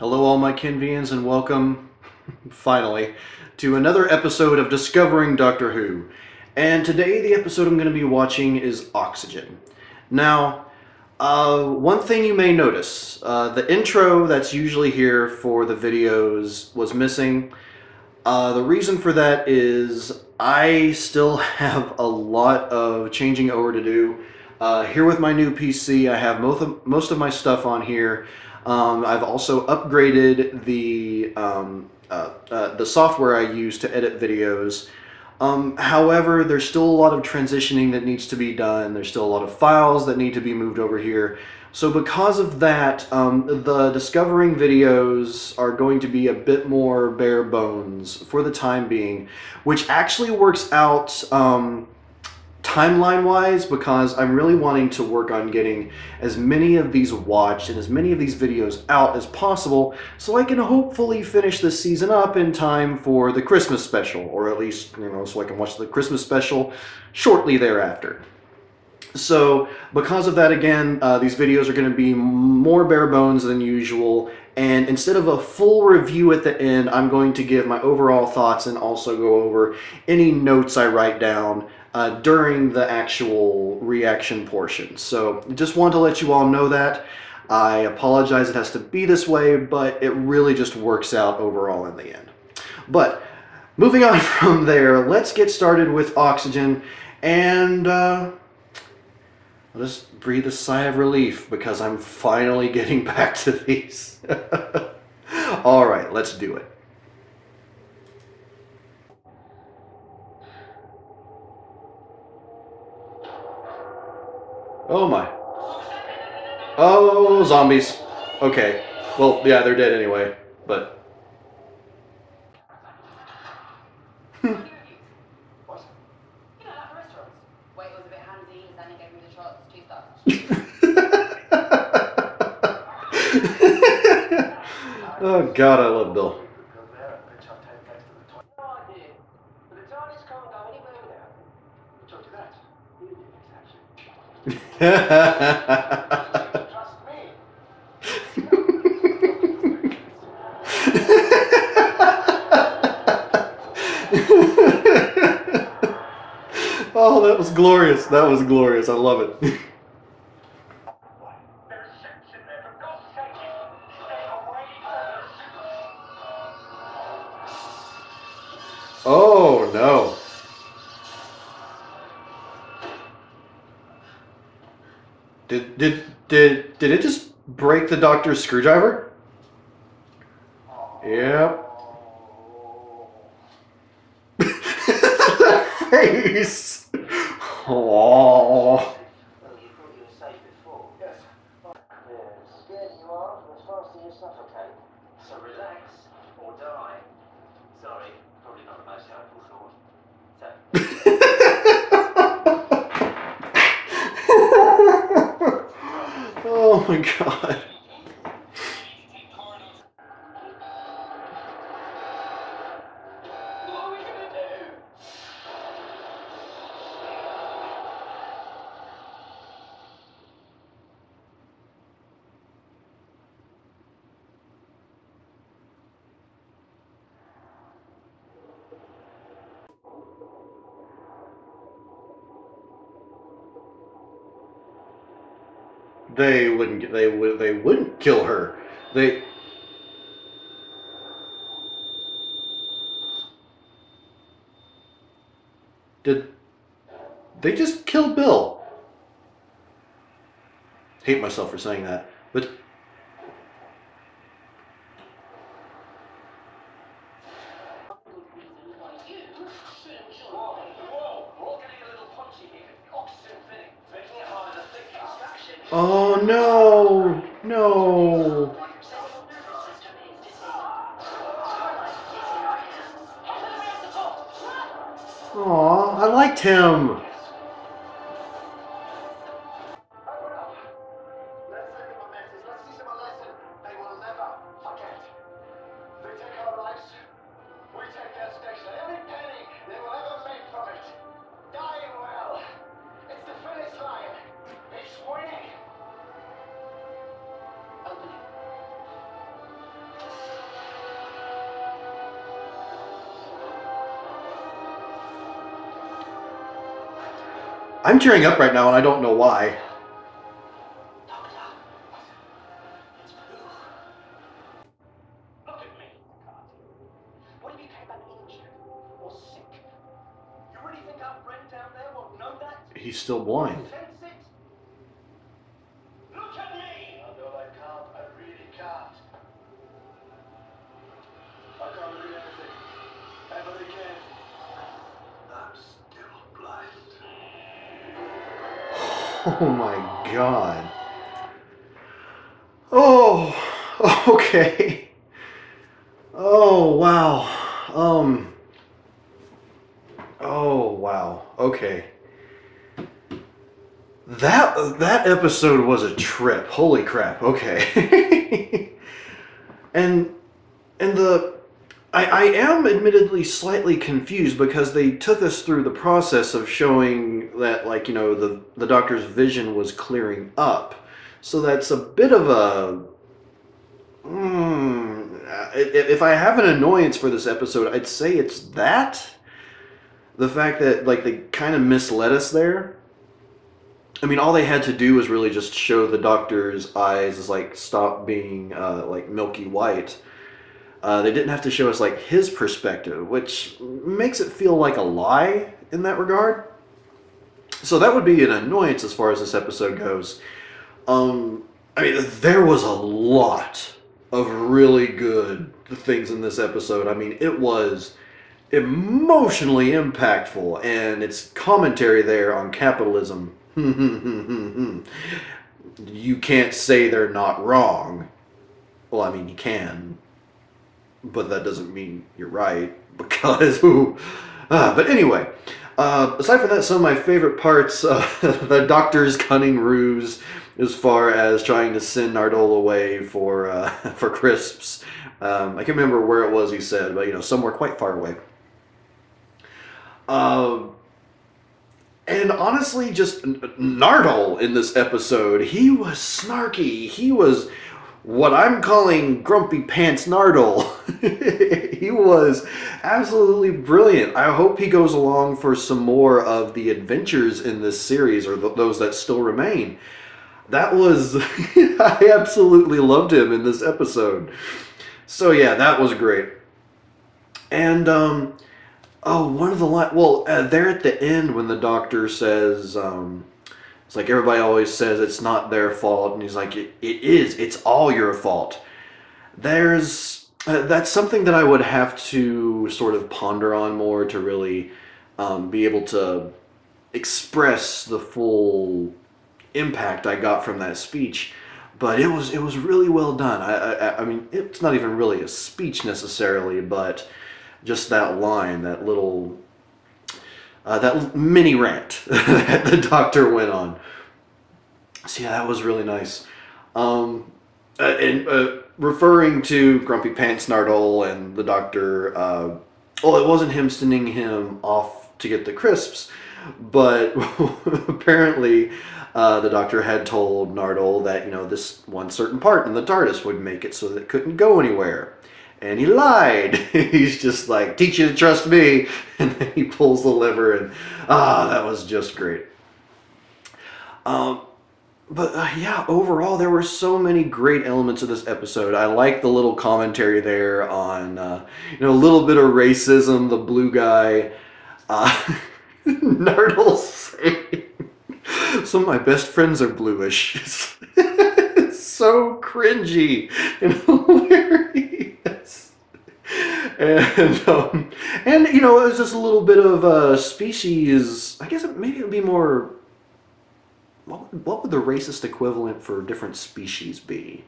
Hello all my Kenvians and welcome, finally, to another episode of Discovering Doctor Who. And today the episode I'm going to be watching is Oxygen. Now, one thing you may notice, the intro that's usually here for the videos was missing. The reason for that is I still have a lot of changing over to do. Here with my new PC, I have most of my stuff on here. I've also upgraded the software I use to edit videos. However, there's still a lot of transitioning that needs to be done. There's still a lot of files that need to be moved over here. So because of that, the Discovering videos are going to be a bit more bare bones for the time being, which actually works out timeline-wise, because I'm really wanting to work on getting as many of these watched and as many of these videos out as possible so I can hopefully finish this season up in time for the Christmas special, or at least, so I can watch the Christmas special shortly thereafter. So because of that, again, these videos are going to be more bare bones than usual, and instead of a full review at the end, I'm going to give my overall thoughts and also go over any notes I write down during the actual reaction portion. So just want to let you all know that. I apologize it has to be this way, but it really just works out overall in the end. But moving on from there, let's get started with Oxygen, and I'll just breathe a sigh of relief because I'm finally getting back to these. Alright, let's do it. Oh my. Oh, zombies. Okay. Well, yeah, they're dead anyway, but... Oh god, I love Bill. Oh, that was glorious. That was glorious. I love it. Oh no. Did it just break the Doctor's screwdriver? Yep. That face. Oh. So relax or die. Sorry, probably not the most helpful thought. Oh my god. They wouldn't kill her. Did they just kill Bill? Hate myself for saying that, but oh no, no. Aw, I liked him. I'm tearing up right now, and I don't know why. Doctor, it's blue. Look at me, Carty. What if you came back injured or sick? You really think our friend down there won't know that? He's still blind. Sense it? Look at me! Oh, no, I can't. I really can't. I can't read anything. Ever again. I'm still blind. Oh my god. Oh, okay. Oh, wow. Oh, wow. Okay. That episode was a trip. Holy crap. Okay. and I am admittedly slightly confused because they took us through the process of showing that, like, you know, the Doctor's vision was clearing up. So that's a bit of a... if I have an annoyance for this episode, I'd say it's that. The fact that, like, they kind of misled us there. I mean, all they had to do was really just show the Doctor's eyes as, like, stop being, like, milky white. They didn't have to show us, like, his perspective, which makes it feel like a lie in that regard. So that would be an annoyance as far as this episode goes. I mean, there was a lot of really good things in this episode. I mean, it was emotionally impactful, and its commentary there on capitalism. You can't say they're not wrong. Well, I mean, you can. But that doesn't mean you're right, because... but anyway, aside from that, some of my favorite parts, the Doctor's cunning ruse as far as trying to send Nardole away for crisps. I can't remember where it was he said, but, you know, somewhere quite far away. And honestly, just Nardole in this episode, he was snarky. He was what I'm calling Grumpy Pants Nardole. He was absolutely brilliant. I hope he goes along for some more of the adventures in this series, or those that still remain. That was... I absolutely loved him in this episode. So yeah, that was great. And, oh, one of the lines... Well, there at the end when the Doctor says... it's like everybody always says it's not their fault, and he's like, it is. It's all your fault. There's... that's something that I would have to sort of ponder on more to really be able to express the full impact I got from that speech. But it was really well done. I mean, it's not even really a speech necessarily, but just that line, that little... that mini rant that the Doctor went on. So yeah, that was really nice. Referring to Grumpy Pants Nardole and the Doctor, well, it wasn't him sending him off to get the crisps, but apparently the Doctor had told Nardole that, you know, this one certain part in the TARDIS would make it so that it couldn't go anywhere. And he lied. He's just like, teach you to trust me. And then he pulls the lever, and that was just great. But yeah, overall, there were so many great elements of this episode. I like the little commentary there on, you know, a little bit of racism, the blue guy. Nardole saying, some of my best friends are bluish. It's so cringy and hilarious. And you know, it was just a little bit of species. I guess maybe it would be more... What would the racist equivalent for different species be?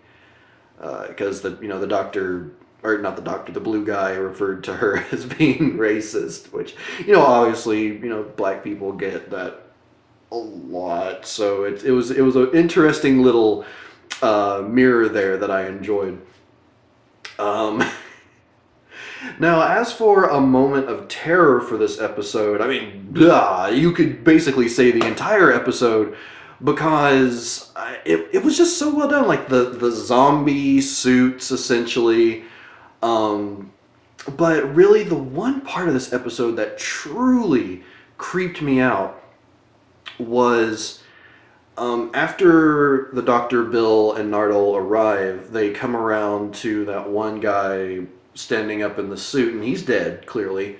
Because the Doctor, or not the Doctor, the blue guy referred to her as being racist, which, you know, obviously, you know, black people get that a lot. So it was an interesting little mirror there that I enjoyed. Now, as for a moment of terror for this episode, I mean, you could basically say the entire episode, because it was just so well done. Like the zombie suits, essentially. But really, the one part of this episode that truly creeped me out was after the Dr. Bill and Nardole arrive, they come around to that one guy standing up in the suit, and he's dead, clearly.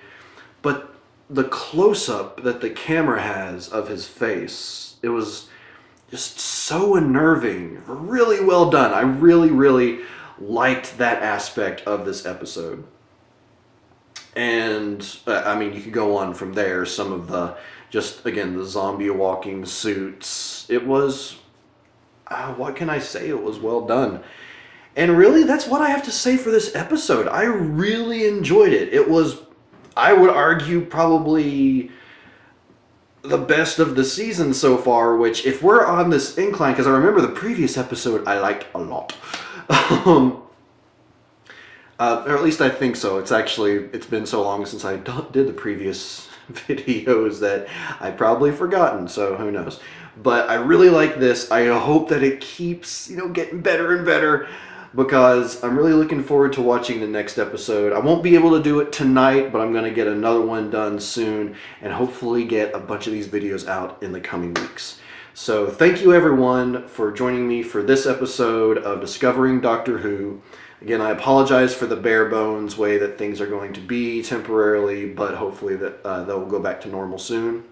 But the close-up that the camera has of his face, it was just so unnerving. Really well done. I really, really liked that aspect of this episode. And, I mean, you could go on from there. Some of the, just, again, the zombie walking suits. It was, what can I say? It was well done. And really, that's what I have to say for this episode. I really enjoyed it. It was, I would argue, probably the best of the season so far, which, if we're on this incline, because I remember the previous episode I liked a lot. Or at least I think so. It's been so long since I did the previous videos that I've probably forgotten, so who knows. But I really like this. I hope that it keeps, getting better and better, because I'm really looking forward to watching the next episode. I won't be able to do it tonight, but I'm going to get another one done soon, and hopefully get a bunch of these videos out in the coming weeks. So thank you everyone for joining me for this episode of Discovering Doctor Who. Again, I apologize for the bare bones way that things are going to be temporarily, but hopefully that they'll go back to normal soon.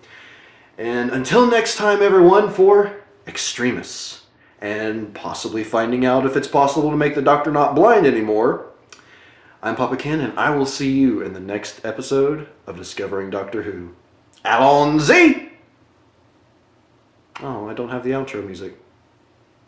And until next time, everyone, for Extremis, and possibly finding out if it's possible to make the Doctor not blind anymore, I'm Papa Ken, and I will see you in the next episode of Discovering Doctor Who. Allons-y! Oh, I don't have the outro music.